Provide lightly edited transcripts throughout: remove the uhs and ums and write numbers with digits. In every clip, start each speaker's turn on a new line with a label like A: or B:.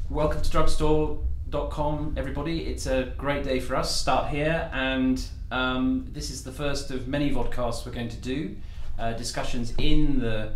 A: Welcome to drugstore.com, everybody. It's a great day for us. Start here, and this is the first of many vodcasts we're going to do, discussions in the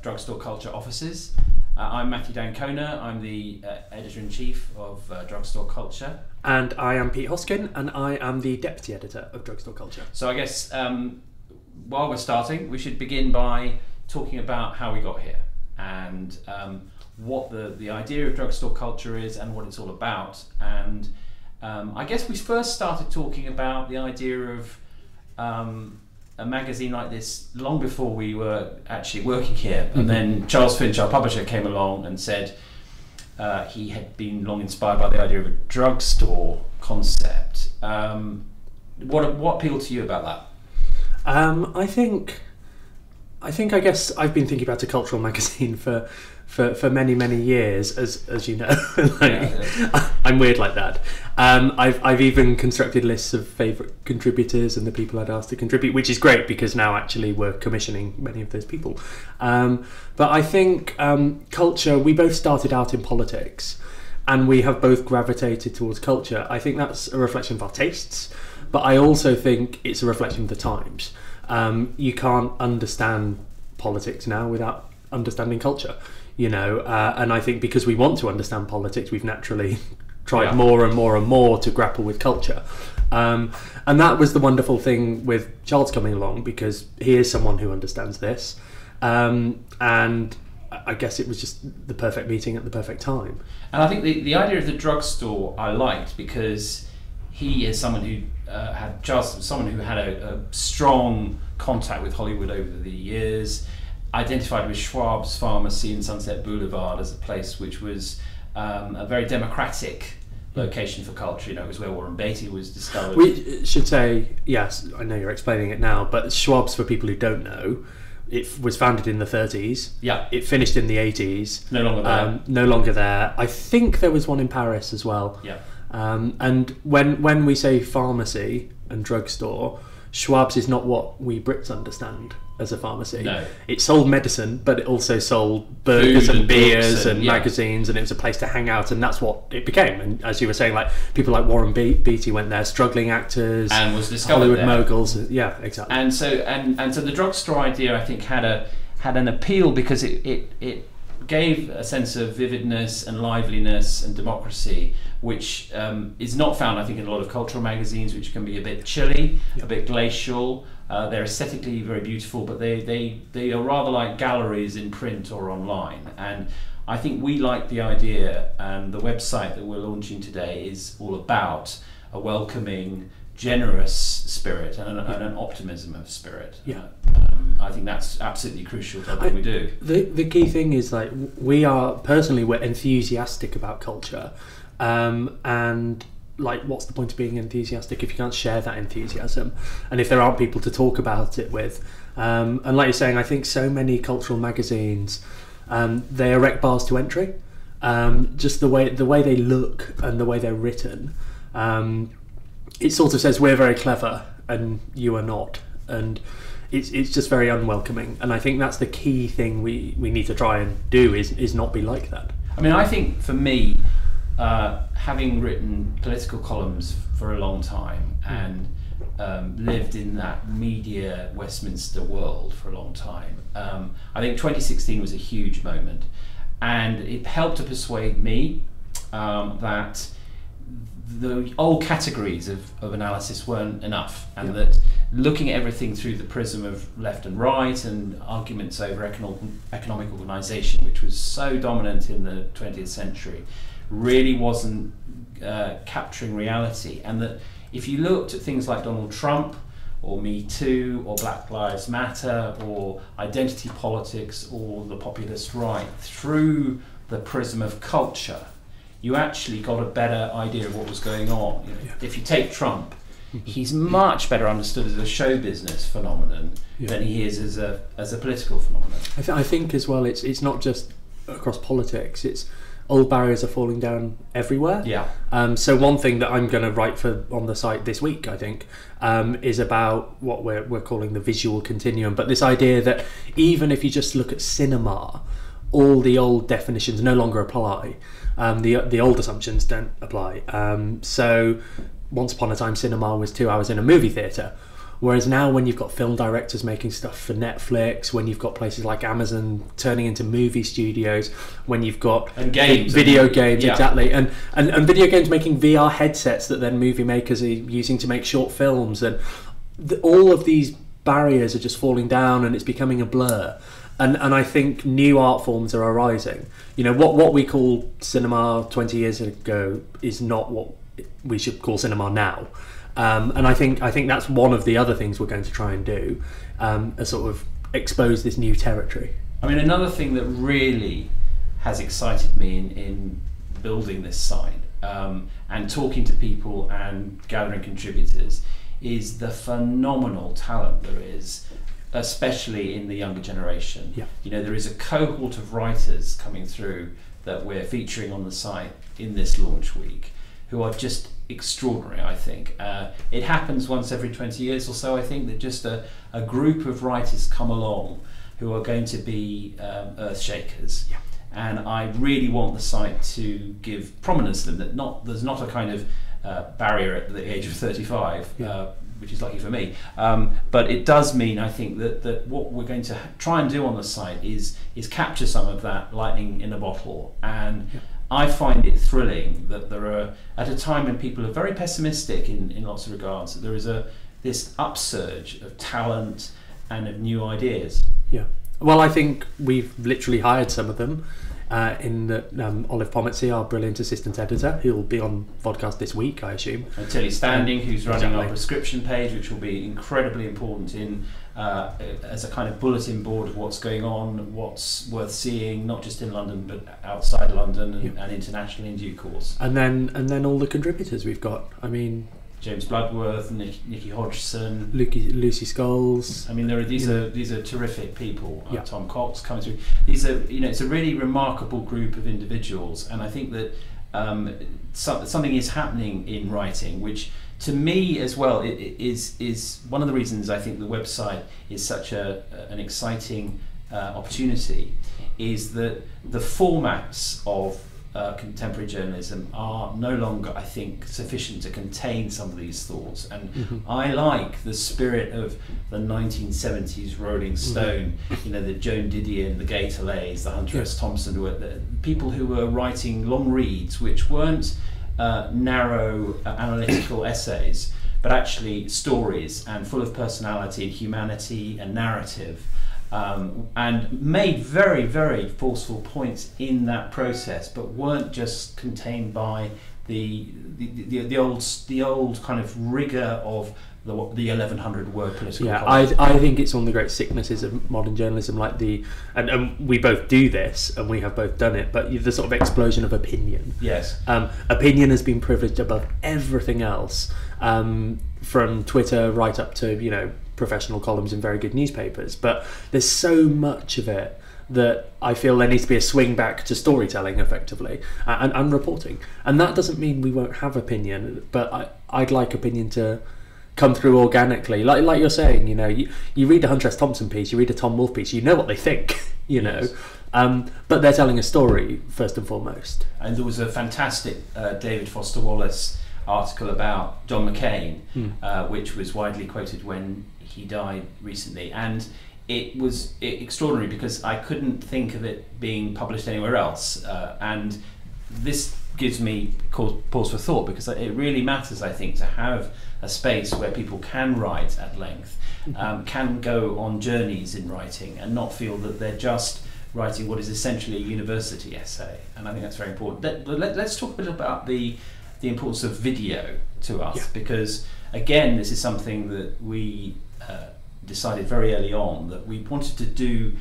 A: Drugstore Culture offices. I'm Matthew Dancona. I'm the Editor-in-Chief of Drugstore Culture.
B: And I am Pete Hoskin, and I am the Deputy Editor of Drugstore Culture.
A: So I guess while we're starting, we should begin by talking about how we got here and what the idea of Drugstore Culture is and what it's all about. And I guess we first started talking about the idea of a magazine like this long before we were actually working here. And then Charles Finch, our publisher, came along and said he had been long inspired by the idea of a drugstore concept. What appealed to you about that?
B: I guess I've been thinking about a cultural magazine for many years, as you know. I'm weird like that. I've even constructed lists of favourite contributors and the people I'd asked to contribute, which is great because now actually we're commissioning many of those people. But I think culture, we both started out in politics and we have both gravitated towards culture. I think that's a reflection of our tastes, but I also think it's a reflection of the times. You can't understand politics now without understanding culture, you know, and I think because we want to understand politics, we've naturally tried more and more to grapple with culture. And that was the wonderful thing with Charles coming along, because he is someone who understands this. And I guess it was just the perfect meeting at the perfect time.
A: And I think the idea of the drugstore I liked because he is someone who had a strong contact with Hollywood over the years, identified with Schwab's pharmacy in Sunset Boulevard as a place which was a very democratic location for culture. You know, it was where Warren Beatty was discovered.
B: We should say, yes, I know you're explaining it now, but Schwab's, for people who don't know, it was founded in the 30s.
A: Yeah.
B: It finished in the 80s.
A: No longer there.
B: No longer there. I think there was one in Paris as well.
A: Yeah.
B: And when we say pharmacy and drugstore, Schwab's is not what we Brits understand as a pharmacy.
A: No.
B: It sold medicine, but it also sold burgers and beers and magazines, and it was a place to hang out, and that's what it became. And as you were saying, like people like Warren Beatty went there, struggling actors,
A: and was discovered
B: Hollywood
A: there.
B: moguls. Yeah, exactly.
A: And so the drugstore idea, I think, had an appeal because it gave a sense of vividness and liveliness and democracy, which is not found, I think, in a lot of cultural magazines, which can be a bit chilly, a bit glacial. They're aesthetically very beautiful, but they are rather like galleries in print or online. And I think we like the idea, and the website that we're launching today is all about a welcoming, generous spirit and an optimism of spirit.
B: Yeah.
A: I think that's absolutely crucial to what we do.
B: The key thing is, like, we're enthusiastic about culture, and like, what's the point of being enthusiastic if you can't share that enthusiasm, and if there aren't people to talk about it with? And like you're saying, I think so many cultural magazines, they erect bars to entry, just the way they look and the way they're written. It sort of says we're very clever and you are not, and it's just very unwelcoming. And I think that's the key thing we need to try and do is not be like that.
A: I mean, I think for me, having written political columns for a long time and lived in that media Westminster world for a long time, I think 2016 was a huge moment, and it helped to persuade me that the old categories of analysis weren't enough, and that looking at everything through the prism of left and right and arguments over economic organisation, which was so dominant in the 20th century, really wasn't capturing reality. And that if you looked at things like Donald Trump or Me Too or Black Lives Matter or identity politics or the populist right through the prism of culture, you actually got a better idea of what was going on. You know, if you take Trump, he's much better understood as a show business phenomenon than he is as a political phenomenon.
B: I think as well, it's not just across politics. It's old barriers are falling down everywhere.
A: Yeah.
B: So one thing that I'm going to write on the site this week, I think, is about what we're calling the visual continuum. But this idea that even if you just look at cinema, all the old definitions no longer apply. The old assumptions don't apply. So once upon a time, cinema was 2 hours in a movie theatre. Whereas now, when you've got film directors making stuff for Netflix, when you've got places like Amazon turning into movie studios, when you've got
A: games,
B: video games, exactly, and video games making VR headsets that then movie makers are using to make short films, and all of these barriers are just falling down, and it's becoming a blur. And I think new art forms are arising. You know, what we call cinema 20 years ago is not what we should call cinema now. And I think that's one of the other things we're going to try and do, sort of expose this new territory.
A: I mean, another thing that really has excited me in building this site and talking to people and gathering contributors is the phenomenal talent there is, especially in the younger generation.
B: Yeah.
A: You know, there is a cohort of writers coming through that we're featuring on the site in this launch week who are just extraordinary, I think. It happens once every 20 years or so, I think, that just a group of writers come along who are going to be earth shakers.
B: Yeah.
A: And I really want the site to give prominence to them, that there's not a kind of barrier at the age of 35, which is lucky for me. But it does mean, I think, that what we're going to try and do on the site is capture some of that lightning in a bottle. And I find it thrilling that there are, at a time when people are very pessimistic in lots of regards, that there is this upsurge of talent and of new ideas.
B: Yeah. Well, I think we've literally hired some of them. In Olive Pometsy, our brilliant assistant editor, who will be on vodcast this week, I assume.
A: And Tilly Standing, who's running our prescription page, which will be incredibly important as a kind of bulletin board of what's going on, what's worth seeing, not just in London but outside London and internationally in due course.
B: And then all the contributors we've got. I mean,
A: James Bloodworth, Nikki Hodgson,
B: Lucy Scholes.
A: I mean, these are terrific people. Tom Cox coming through. These are, it's a really remarkable group of individuals, and I think that something is happening in writing, which to me as well is one of the reasons I think the website is such an exciting opportunity. Is that the formats of contemporary journalism are no longer, I think, sufficient to contain some of these thoughts, and I like the spirit of the 1970s Rolling Stone, the Joan Didion, the Gay Talays, the Hunter S. Thompson, the people who were writing long reads which weren't narrow analytical essays, but actually stories and full of personality and humanity and narrative. And made very, very forceful points in that process, but weren't just contained by the old kind of rigour of the 1100 word political column.
B: I think it's one of the great sicknesses of modern journalism, like and we both do this, and we have both done it, but the sort of explosion of opinion.
A: Yes.
B: Opinion has been privileged above everything else, from Twitter right up to professional columns in very good newspapers, but there's so much of it that I feel there needs to be a swing back to storytelling effectively and reporting. And that doesn't mean we won't have opinion, but I'd like opinion to come through organically, like you're saying. You read a Hunter S. Thompson piece, you read a Tom Wolfe piece, you know what they think,
A: Yes.
B: But they're telling a story first and foremost.
A: And there was a fantastic David Foster Wallace article about John McCain, which was widely quoted when he died recently, and it was extraordinary because I couldn't think of it being published anywhere else, and this gives me pause for thought, because it really matters, I think, to have a space where people can write at length, can go on journeys in writing and not feel that they're just writing what is essentially a university essay. And I think that's very important. Let's talk a bit about the importance of video to us, because again, this is something that we decided very early on, that we wanted to do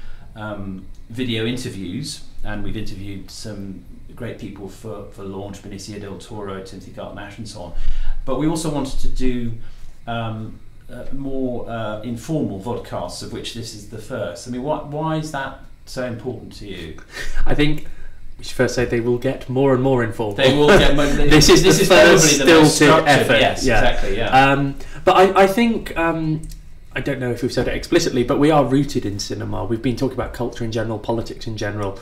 A: video interviews, and we've interviewed some great people for Launch, Benicio del Toro, Timothy Garton-Ash and so on, but we also wanted to do more informal vodcasts, of which this is the first. I mean, why is that so important to you?
B: I think we should first say they will get more and more informal.
A: They will get more.
B: This is the first
A: probably the most
B: stilted
A: structured
B: effort.
A: Yes, exactly. Yeah.
B: But I think I don't know if we've said it explicitly, but we are rooted in cinema. We've been talking about culture in general, politics in general.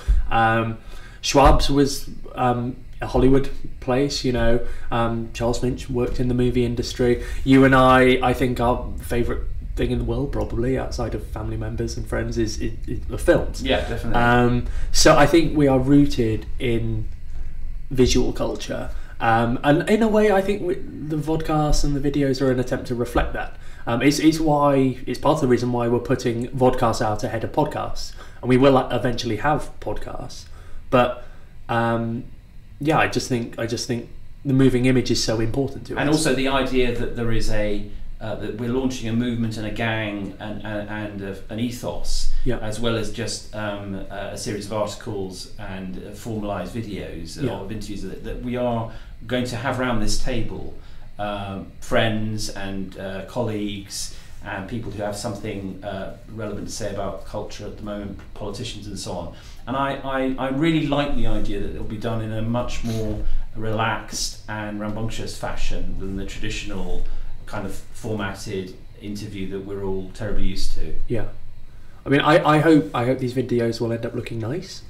B: Schwab's was a Hollywood place, you know. Charles Finch worked in the movie industry. You and I think our favourite thing in the world, probably outside of family members and friends, is the films.
A: Yeah, definitely.
B: So I think we are rooted in visual culture, and in a way, I think the vodcasts and the videos are an attempt to reflect that. It's part of the reason why we're putting vodcasts out ahead of podcasts, and we will eventually have podcasts. But yeah, I just think the moving image is so important to us.
A: And also the idea that there is that we're launching a movement and a gang and an ethos,
B: yeah,
A: as well as just a series of articles and formalised videos of interviews that we are going to have around this table, friends and colleagues and people who have something relevant to say about culture at the moment, politicians and so on. And I really like the idea that it'll be done in a much more relaxed and rambunctious fashion than the traditional kind of formatted interview that we're all terribly used to.
B: Yeah, I mean, I hope these videos will end up looking nice,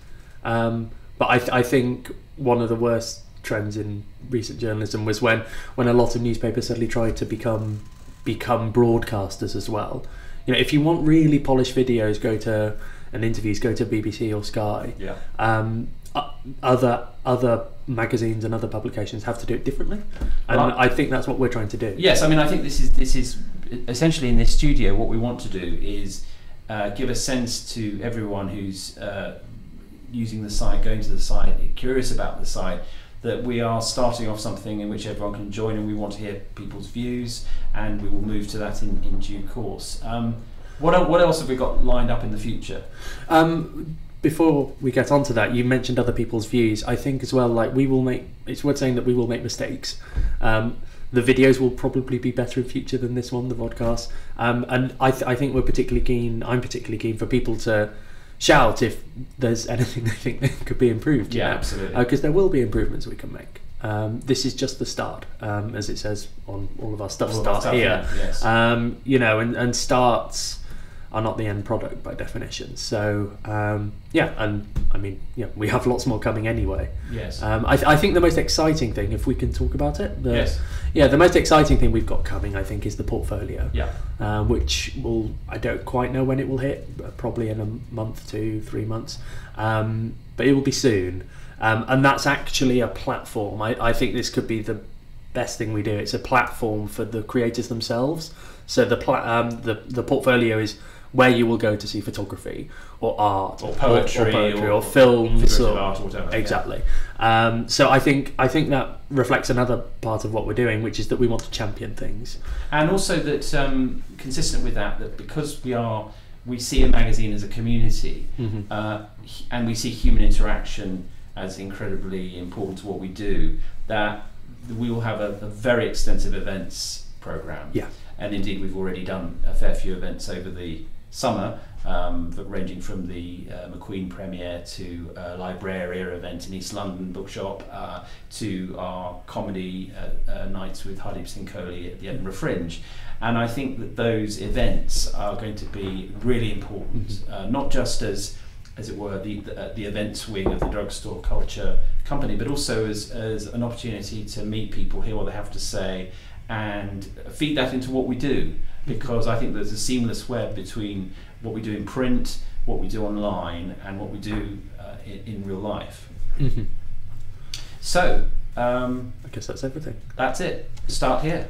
B: but I think one of the worst trends in recent journalism was when a lot of newspapers suddenly tried to become broadcasters as well. You know, if you want really polished videos, and interviews, go to BBC or Sky.
A: Yeah.
B: Other magazines and other publications have to do it differently, and I think that's what we're trying to do.
A: Yes, I mean, I think this is essentially in this studio. What we want to do is give a sense to everyone who's using the site, going to the site, curious about the site, that we are starting off something in which everyone can join, and we want to hear people's views, and we will move to that in due course. What else have we got lined up in the future?
B: Before we get on to that, you mentioned other people's views. I think as well, like it's worth saying that we will make mistakes. The videos will probably be better in future than this one, the podcast. And I think I'm particularly keen for people to shout if there's anything they think that could be improved.
A: Yeah, absolutely.
B: Because there will be improvements we can make. This is just the start, as it says on all of our stuff. Start here.
A: Yes.
B: You know, and starts are not the end product by definition. So yeah, and I mean, yeah, we have lots more coming anyway.
A: Yes.
B: I think the most exciting thing, if we can talk about it,
A: yes.
B: Yeah, the most exciting thing we've got coming, I think, is the portfolio.
A: Yeah.
B: Which I don't quite know when it will hit, probably in a month to 3 months, but it will be soon. And that's actually a platform. I think this could be the best thing we do. It's a platform for the creators themselves. So the portfolio is where you will go to see photography or art
A: or poetry
B: or films
A: or art or whatever.
B: Exactly. So I think that reflects another part of what we're doing, which is that we want to champion things,
A: and also that consistent with that because we see a magazine as a community, and we see human interaction as incredibly important to what we do, that we will have a very extensive events program.
B: Yeah.
A: And indeed we've already done a fair few events over the summer, ranging from the McQueen premiere to a Libraria event in East London bookshop, to our comedy nights with Hardeep Singh Kohli at the Edinburgh Fringe. And I think that those events are going to be really important, not just as it were, the events wing of the Drugstore Culture company, but also as an opportunity to meet people, hear what they have to say, and feed that into what we do. Because I think there's a seamless web between what we do in print, what we do online, and what we do in real life. So,
B: I guess that's everything.
A: That's it. Start here.